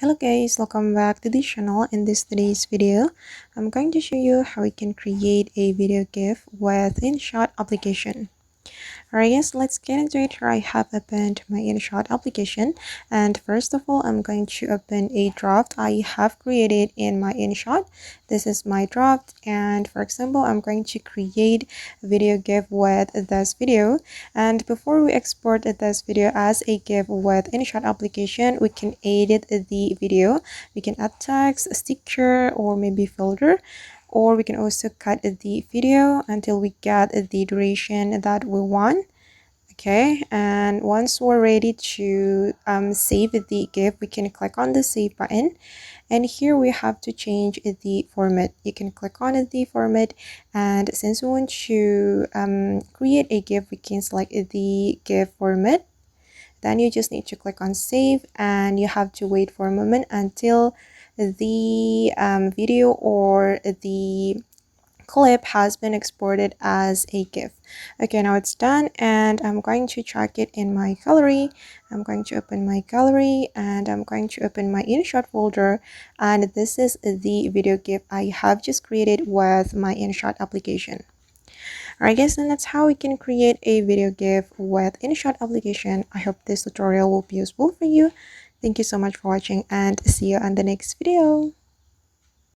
Hello guys, welcome back to the channel. In today's video, I'm going to show you how we can create a video GIF with inShot application. Alright guys, let's get into it. Here I have opened my inShot application, and first of all I'm going to open a draft I have created in my inShot. This is my draft, and for example I'm going to create a video GIF with this video. And before we export this video as a GIF with inShot application, we can edit the video. We can add text, sticker, or maybe filter, or we can also cut the video until we get the duration that we want. Okay, and once we're ready to save the GIF, we can click on the save button, and here we have to change the format. You can click on the format, and since we want to create a GIF, we can select the GIF format. Then you just need to click on save, and you have to wait for a moment until the video or the clip has been exported as a GIF. Okay, now it's done, and I'm going to track it in my gallery. I'm going to open my gallery, and I'm going to open my inShot folder, and this is the video GIF I have just created with my inShot application. Alright guys, and that's how we can create a video GIF with inShot application. I hope this tutorial will be useful for you. Thank you so much for watching, and see you on the next video.